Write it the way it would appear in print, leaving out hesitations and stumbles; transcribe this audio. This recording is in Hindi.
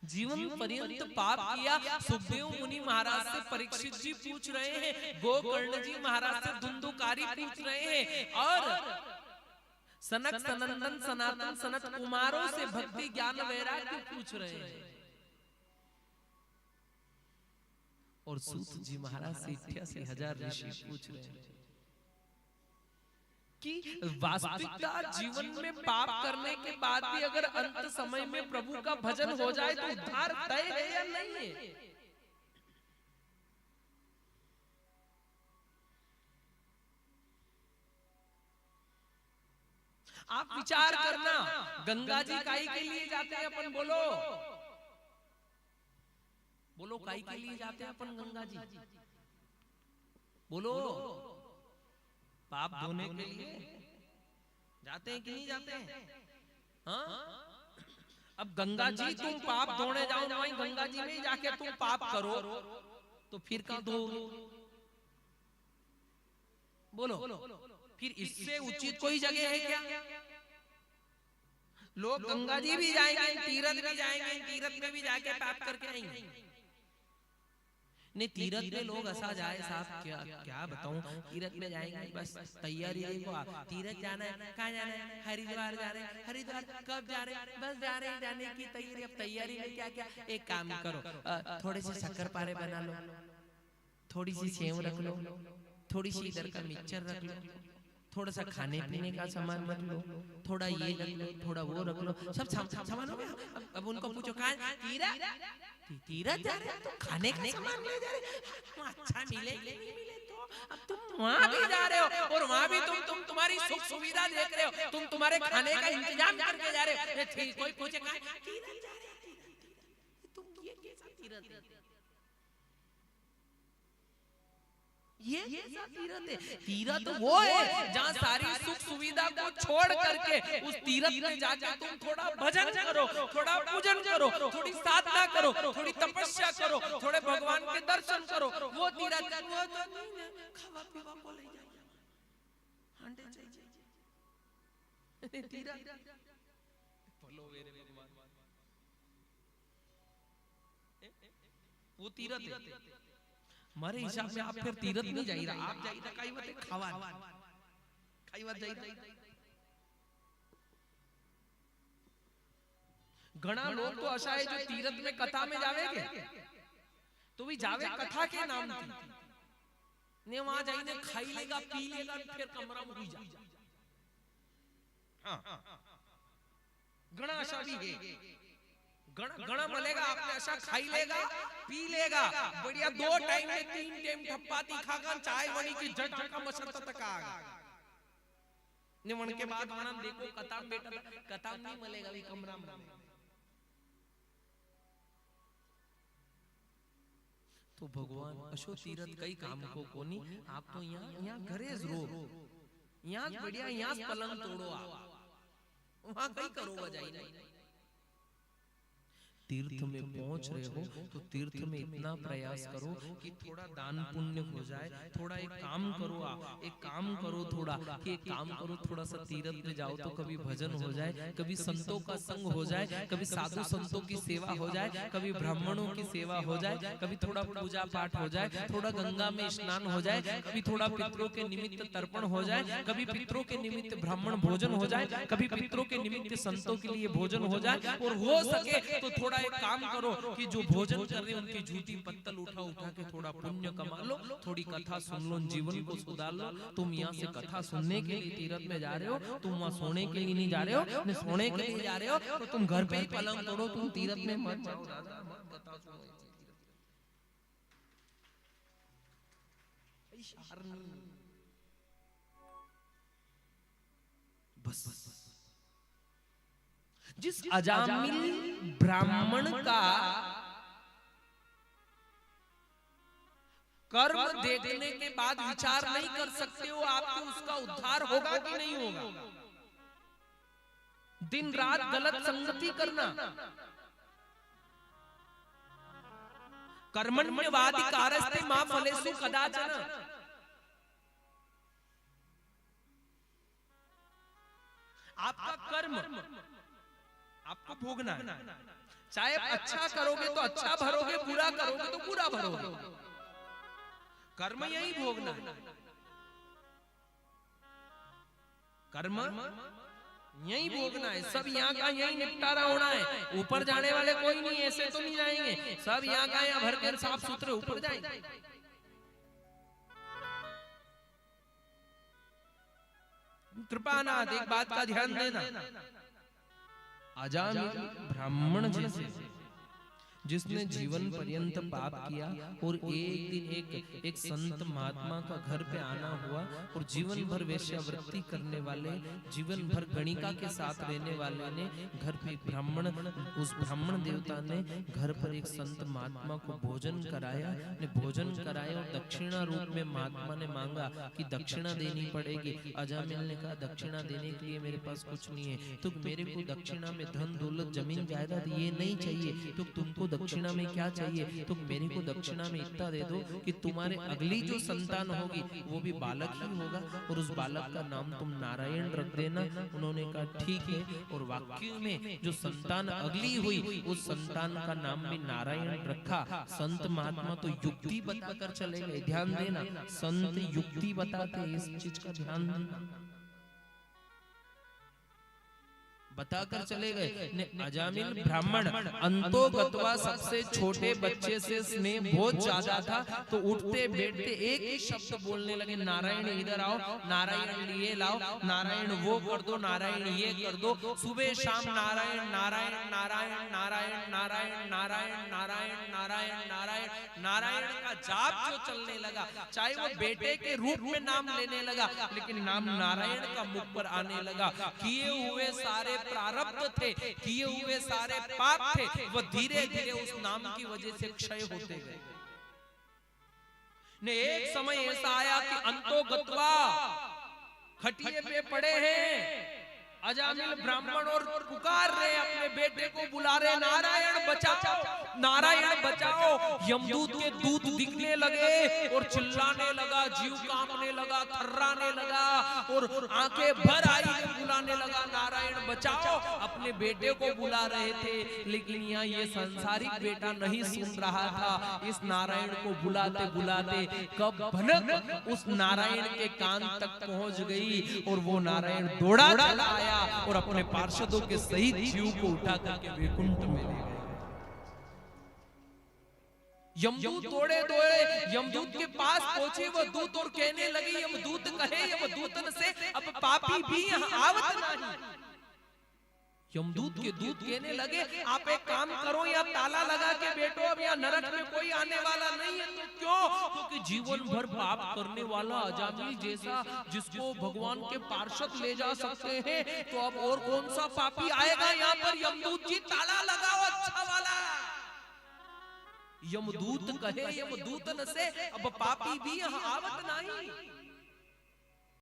जीवन पर्यंत पाप किया। सुखदेव मुनि महाराज से परीक्षित जी पूछ रहे हैं, गोकर्ण जी महाराज से धुंधुकारी पूछ रहे हैं, और सनक सनंदन सनातन सनत कुमारों से भक्ति ज्ञान वैराग्य पूछ रहे हैं, और सूत जी महाराज से 88,000 ऋषि पूछ रहे हैं कि वास्तविकता जीवन में पाप करने के बाद भी अगर अंत समय में प्रभु का भजन हो जाए तो उद्धार तय है या नहीं है। आप विचार करना, गंगा जी काई के लिए जाते हैं अपन, बोलो बोलो, काई के लिए जाते हैं अपन गंगा जी, बोलो, पाप धोने के लिए जाते हैं कि नहीं जाते हैं? हाँ, अब गंगा जी तुम पाप धोने जाओ, वहीं गंगा जी में जाके तुम पाप करो तो फिर कहां धोगे? बोलो, फिर इससे उचित कोई जगह है क्या? लोग गंगा जी भी जाएंगे, तीरथ भी जाएंगे, तीरथ में भी जाके पाप करके आएंगे। नहीं, तीरथ में लोग ऐसा जाए साहब, क्या क्या बताऊं, तीरथ में जाएंगे बस तैयारी देखो, तीरथ जाना है, कहाँ जाना है, हरिद्वार जा रहे हैं, हरिद्वार कब जा रहे हैं, बस जा रहे हैं, जाने की तैयारी। अब तैयारी में क्या क्या, एक काम करो, थोड़े से शक्कर पारे बना लो, थोड़ी सी सेव रख लो, थोड़ी सी इधर का मिक्सचर रख लो, थोड़ा सा खाने पीने का सामान रख लो, थोड़ा ये रख लो, थोड़ा वो रख लो, सब सामान हो गया। अब उनको पूछो कहाँ तीरथ जा रहे हैं, तो खाने का सामान ले जा रहे हैं, अच्छा मिले नहीं मिले तो अब तुम वहाँ भी जा रहे हो, और वहाँ भी तुम तुम्हारी सुख सुविधा देख रहे हो, तुम तुम्हारे खाने का इंतजाम करके जा रहे हो। कोई पूछे कहाँ तीरथ जा रहे हैं, तुम ये कैसा तीरथ है? ये तीरथ है? तीरथ वो है जहाँ सारी सुख सुविधा को छोड़ करके उस तीरथ में जाकर तुम थोड़ा भजन करो, थोड़ा पूजन करो, थोड़ी साधना करो, थोड़ी तपस्या करो, थोड़े भगवान के दर्शन करो, वो तीरथ। वो तो खावा पीवा को ले जाइए, हांडे चाहिए तीरथ, बोलो मेरे भगवान, वो तीरथ है। हमारे हिसाब में आप फिर तीरथ नहीं जाई रहा, आप जाई रहा काई बात खावा, काई बात जाई रहा। घना लोग तो ऐसा है जो तीरथ में कथा में जावेगे तो भी जावे कथा के नाम थी, ने वहां जाई ने खाई लेगा, पी लेगा, फिर कमरा में हुई जा। घना ऐसा भी है, गणा मलेगा, आपने ऐसा खाई लेगा, पी लेगा, बढ़िया 2 टाइम में 3 टाइम ठप्पाती खागा, चाय बनी की जट का मसरत तक आगा। निमन के बाद वहां देखो कथा बेटा, कथा नहीं मलेगा भी कमरा में। तो भगवान अशो तीरथ कई काम को कोनी, आप तो यहाँ घरे रो, यहाँ बढ़िया यहाँ पलंग तोड़ो, आप वहां कई करो बजाई नहीं। तीर्थ में पहुंच रहे हो तो तीर्थ में इतना प्रयास करो कि थोड़ा दान पुण्य हो जाए, थोड़ा एक काम करो, आप एक काम करो थोड़ा कि एक काम करो, थोड़ा सा तीर्थ में जाओ तो कभी भजन हो जाए, कभी संतों का संग हो जाए, कभी साधु संतों की सेवा हो जाए, कभी ब्राह्मणों की सेवा हो जाए, कभी थोड़ा पूजा पाठ हो जाए, थोड़ा गंगा में स्नान हो जाए, कभी थोड़ा पितरों के निमित्त तर्पण हो जाए, कभी पितरों के निमित्त ब्राह्मण भोजन हो जाए, कभी पितरों के निमित्त संतों के लिए भोजन हो जाए, और हो सके तो थोड़ा एक काम करो कि जो भोजन कर रहे हैं उनकी झूठी पत्तल उठा उठा के थोड़ा पुण्य कमा लो, थोड़ी कथा सुन लो, जीवन को सुधार लो। तुम यहाँ से कथा सुनने के लिए तीरथ में जा रहे हो, तुम वहाँ सोने के लिए नहीं जा रहे हो, न सोने के लिए जा रहे हो तो तुम घर पे ही पलंग तोड़ो, तुम तीरथ में मत जाओ। कथा सुनो बस। जिस अजामिल ब्राह्मण का कर्म देखने के बाद विचार नहीं कर सकते हो आपको उसका उद्धार होगा कि नहीं होगा। दिन रात गलत संगति करना, कर्मण्यवाधिकारस्ते मा फलेषु कदाचन, आपका कर्म, आपको भोगना है। चाहे अच्छा करोगे तो अच्छा भरोगे, बुरा करोगे तो बुरा भरोगे। कर्म यही भोगना है, कर्म यही भोगना है। सब यहाँ का यही निपटारा होना है। ऊपर जाने वाले कोई नहीं, ऐसे तो नहीं जाएंगे। सब यहाँ का यहाँ भर के साफ सुथरे ऊपर जाएंगे। कृपानाथ, एक बात का ध्यान देना, अजामिल ब्राह्मण जैसे जिसने जीवन पर्यंत पाप किया और एक दिन एक संत महात्मा का घर पे आना हुआ और जीवन भर वेश्यावृत्ति करने वाले, जीवन भर गणिका के साथ रहने वाले ने घर पे ब्राह्मण, उस ब्राह्मण देवता ने घर पर एक संत महात्मा को भोजन कराया, ने भोजन कराया और दक्षिणा रूप में महात्मा ने मांगा कि दक्षिणा देनी पड़ेगी। अजामिल ने कहा दक्षिणा देने के लिए मेरे पास कुछ नहीं है, तो मेरे को दक्षिणा में धन दौलत जमीन जायदाद ये नहीं चाहिए, तो तुमको दक्षिणा में क्या चाहिए, तो मेरे को दक्षिणा में इतना दे दो कि तुम्हारे अगली जो संतान होगी वो भी बालक ही होगा और उस बालक का नाम तुम नारायण रख देना। उन्होंने कहा ठीक है, और वाक्य में जो संतान अगली हुई उस संतान का नाम भी नारायण रखा। संत महात्मा तो युक्ति बताकर चले गए, ध्यान देना, संत युक्ति बताते, इस चीज का ध्यान देना, बताकर चले गए। ने अजामिल ब्राह्मण अंतो गत्वा सबसे छोटे बच्चे से स्नेह बहुत ज्यादा था, तो उठते बैठते एक ही शब्द बोलने लगे, नारायण इधर आओ, नारायण ये लाओ, नारायण वो कर दो, नारायण ये कर दो। सुबह शाम नारायण नारायण नारायण नारायण नारायण नारायण नारायण नारायण नारायण नारायण का जाप जो चलने लगा, चाहे वो बेटे के रूप में नाम लेने लगा, लेकिन नाम नारायण का मुख पर आने लगा। किए हुए सारे प्रारब्ध थे, किए हुए सारे पाप थे, वो धीरे धीरे उस नाम की वजह से क्षय होते गए। ने एक समय ऐसा आया कि अंतो गत्वा खटिए पे पड़े हैं अजामिल ब्राह्मण और पुकार रहे, अपने बेटे को बुला रहे, नारायण बचाओ, नारायण बचाओ। यमदूत के दूत दिखने लगे और चिल्लाने लगा, जीव कांपने लगा, थर्राने लगा और आंखें भर आई, बुलाने लगा, नारायण बचाओ। अपने बेटे को बुला रहे थे, लेकिन यहाँ ये संसारिक बेटा नहीं सुन रहा था। इस नारायण को बुलाते बुलाते कब भनक उस नारायण के कान तक पहुंच गई और वो नारायण दौड़ा चला आया और अपने पार्षदों के सहित जीव को उठा करके वैकुंठ में ले गए। यमदूत दौड़े दौड़े यमदूत के पास पहुंचे, वो दूत और कहने लगे, यमदूत कहे यमदूतन से अब पापी भी यहाँ आवत नहीं। यमदूत के दूत कहने लगे, आप एक काम करो, या ताला लगा के बैठो, अब यहाँ नरक में कोई आने वाला नहीं है। तो क्यों? क्योंकि जीवन भर पाप करने वाला अजामिल जैसा जिसको भगवान के पार्षद ले जा सकते हैं, तो अब और कौन सा पापी आएगा यहाँ पर? यमदूत जी ताला लगाओ अच्छा वाला। यमदूत कहे यमदूतन से अब पापी भी यहाँ आवत नहीं।